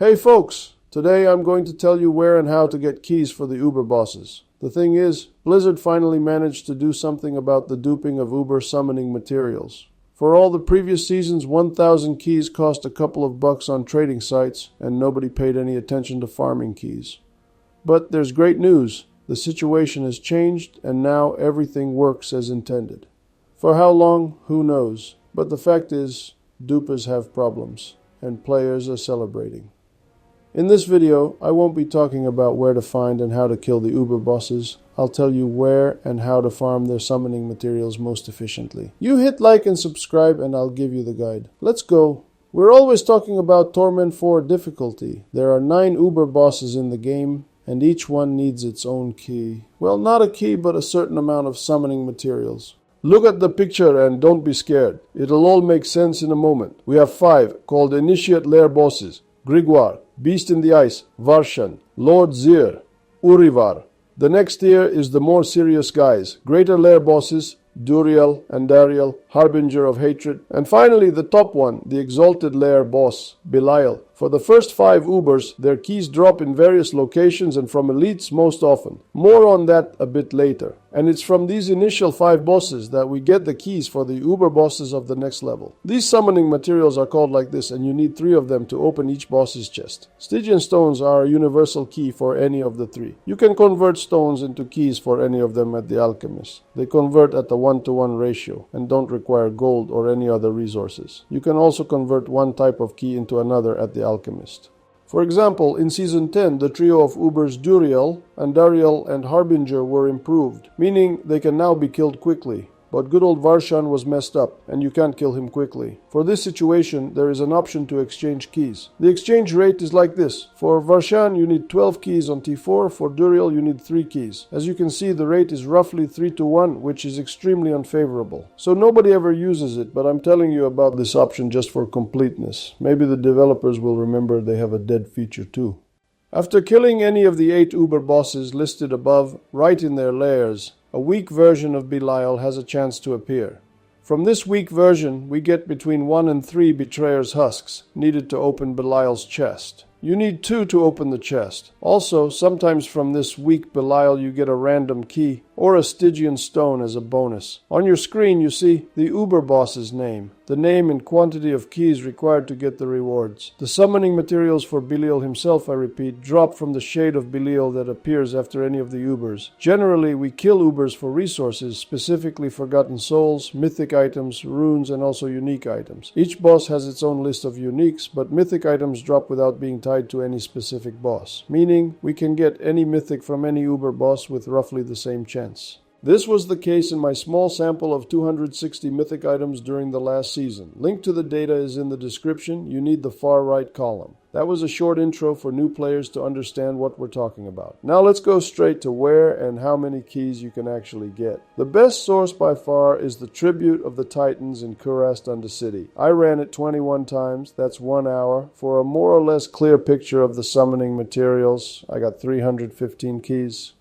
Hey folks, today I'm going to tell you where and how to get keys for the Uber bosses. The thing is, Blizzard finally managed to do something about the duping of Uber summoning materials. For all the previous seasons, 1,000 keys cost a couple of bucks on trading sites, and nobody paid any attention to farming keys. But there's great news. The situation has changed, and now everything works as intended. For how long, who knows? But the fact is, dupers have problems, and players are celebrating. In this video, I won't be talking about where to find and how to kill the Uber bosses. I'll tell you where and how to farm their summoning materials most efficiently. You hit like and subscribe and I'll give you the guide. Let's go. We're always talking about Torment 4 difficulty. There are 9 Uber bosses in the game, and each one needs its own key. Well, not a key, but a certain amount of summoning materials. Look at the picture and don't be scared. It'll all make sense in a moment. We have 5 called Initiate Lair bosses: Grigwar, Beast in the Ice, Varshan, Lord Zir, Urivar. The next tier is the more serious guys: Greater Lair bosses, Duriel, Andariel, Harbinger of Hatred, and finally the top one, the Exalted Lair boss, Belial. For the first 5 Ubers, their keys drop in various locations and from elites most often. More on that a bit later. And it's from these initial 5 bosses that we get the keys for the Uber bosses of the next level. These summoning materials are called like this, and you need 3 of them to open each boss's chest. Stygian stones are a universal key for any of the 3. You can convert stones into keys for any of them at the alchemist. They convert at a 1-to-1 ratio and don't require gold or any other resources. You can also convert one type of key into another at the alchemist. For example, in Season 10, the trio of Ubers Duriel, Andariel, and Harbinger were improved, meaning they can now be killed quickly. But good old Varshan was messed up, and you can't kill him quickly. For this situation, there is an option to exchange keys. The exchange rate is like this. For Varshan, you need 12 keys on T4. For Duriel, you need 3 keys. As you can see, the rate is roughly 3-to-1, which is extremely unfavorable. So nobody ever uses it, but I'm telling you about this option just for completeness. Maybe the developers will remember they have a dead feature too. After killing any of the 8 Uber bosses listed above, right in their lairs, a weak version of Belial has a chance to appear. From this weak version, we get between 1 and 3 Betrayer's husks, needed to open Belial's chest. You need 2 to open the chest. Also, sometimes from this weak Belial you get a random key, or a Stygian stone as a bonus. On your screen you see the Uber boss's name, the name and quantity of keys required to get the rewards. The summoning materials for Belial himself, I repeat, drop from the shade of Belial that appears after any of the Ubers. Generally, we kill Ubers for resources, specifically forgotten souls, mythic items, runes, and also unique items. Each boss has its own list of uniques, but mythic items drop without being tied to any specific boss, meaning we can get any mythic from any Uber boss with roughly the same chance. This was the case in my small sample of 260 mythic items during the last season. Link to the data is in the description. You need the far right column. That was a short intro for new players to understand what we're talking about. Now let's go straight to where and how many keys you can actually get. The best source by far is the Tribute of the Titans in Kurast Undercity. I ran it 21 times, that's 1 hour. For a more or less clear picture of the summoning materials, I got 315 keys.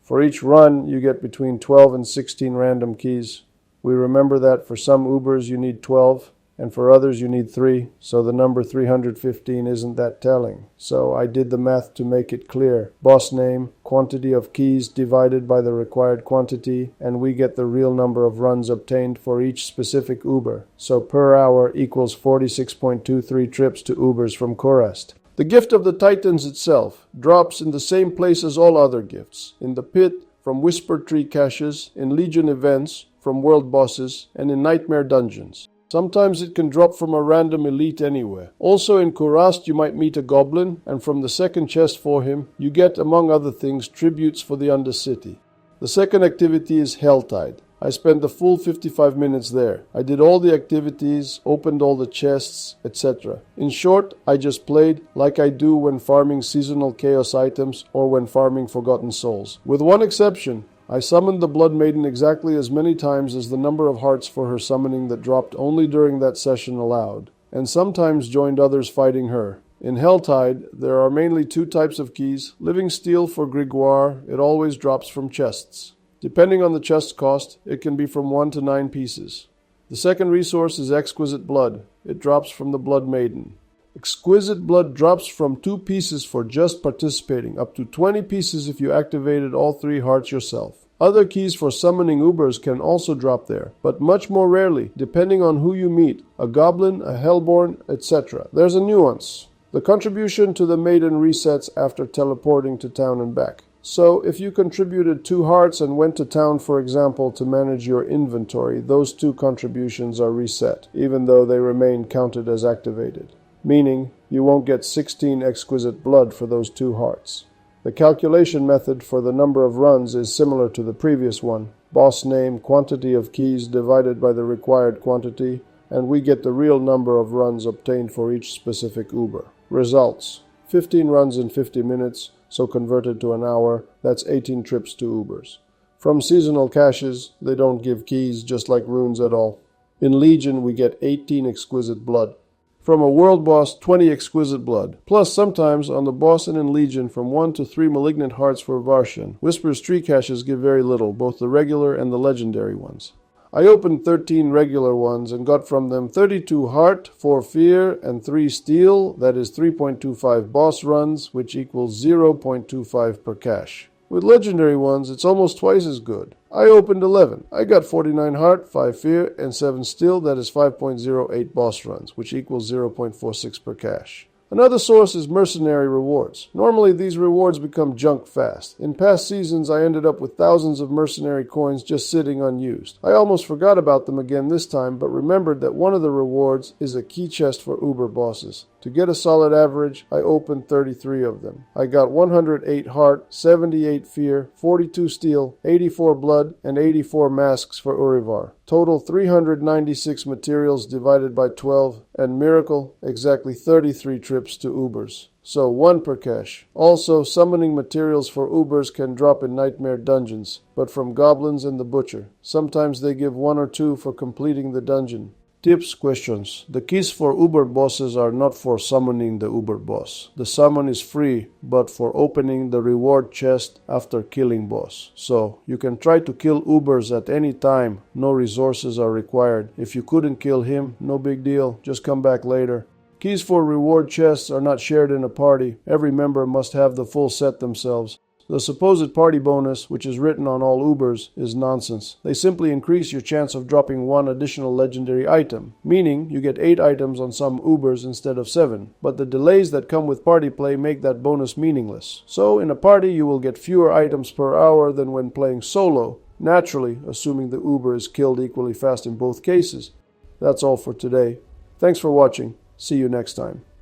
For each run, you get between 12 and 16 random keys. We remember that for some Ubers you need 12, and for others you need 3, so the number 315 isn't that telling. So I did the math to make it clear. Boss name, quantity of keys divided by the required quantity, and we get the real number of runs obtained for each specific Uber. So per hour equals 46.23 trips to Ubers from Kurast. The gift of the Titans itself drops in the same place as all other gifts, in the pit, from Whisper Tree caches, in Legion events, from world bosses, and in Nightmare dungeons. Sometimes it can drop from a random elite anywhere. Also in Kurast you might meet a goblin, and from the second chest for him, you get, among other things, tributes for the Undercity. The second activity is Helltide. I spent the full 55 minutes there. I did all the activities, opened all the chests, etc. In short, I just played like I do when farming seasonal chaos items or when farming forgotten souls. With one exception, I summoned the Blood Maiden exactly as many times as the number of hearts for her summoning that dropped only during that session allowed, and sometimes joined others fighting her. In Helltide, there are mainly 2 types of keys. Living Steel for Grigwar, it always drops from chests. Depending on the chest cost, it can be from 1 to 9 pieces. The second resource is Exquisite Blood. It drops from the Blood Maiden. Exquisite blood drops from 2 pieces for just participating, up to 20 pieces if you activated all 3 hearts yourself. Other keys for summoning Ubers can also drop there, but much more rarely, depending on who you meet, a goblin, a hellborn, etc. There's a nuance. The contribution to the maiden resets after teleporting to town and back. So, if you contributed 2 hearts and went to town, for example, to manage your inventory, those 2 contributions are reset, even though they remain counted as activated. Meaning, you won't get 16 exquisite blood for those 2 hearts. The calculation method for the number of runs is similar to the previous one. Boss name, quantity of keys divided by the required quantity, and we get the real number of runs obtained for each specific Uber. Results: 15 runs in 50 minutes, so converted to an hour, that's 18 trips to Ubers. From seasonal caches, they don't give keys, just like runes at all. In Legion, we get 18 exquisite blood. From a world boss, 20 exquisite blood. Plus, sometimes, on the boss and in Legion, from 1 to 3 malignant hearts for Varshan. Whisper's tree caches give very little, both the regular and the legendary ones. I opened 13 regular ones and got from them 32 heart, 4 fear, and 3 steel, that is 3.25 boss runs, which equals 0.25 per cache. With legendary ones, it's almost twice as good. I opened 11. I got 49 heart, 5 fear, and 7 steel, that is 5.08 boss runs, which equals 0.46 per cache. Another source is mercenary rewards. Normally, these rewards become junk fast. In past seasons, I ended up with thousands of mercenary coins just sitting unused. I almost forgot about them again this time, but remembered that one of the rewards is a key chest for Uber bosses. To get a solid average, I opened 33 of them. I got 108 heart, 78 fear, 42 steel, 84 blood, and 84 masks for Urivar. Total 396 materials divided by 12, and miracle, exactly 33 trips to Ubers. So 1 per cache. Also, summoning materials for Ubers can drop in nightmare dungeons, but from goblins and the butcher. Sometimes they give 1 or 2 for completing the dungeon. Tips, questions. The keys for Uber bosses are not for summoning the Uber boss. The summon is free, but for opening the reward chest after killing boss. So, you can try to kill Ubers at any time. No resources are required. If you couldn't kill him, no big deal. Just come back later. Keys for reward chests are not shared in a party. Every member must have the full set themselves. The supposed party bonus, which is written on all Ubers, is nonsense. They simply increase your chance of dropping 1 additional legendary item, meaning you get 8 items on some Ubers instead of 7. But the delays that come with party play make that bonus meaningless. So, in a party, you will get fewer items per hour than when playing solo, naturally, assuming the Uber is killed equally fast in both cases. That's all for today. Thanks for watching. See you next time.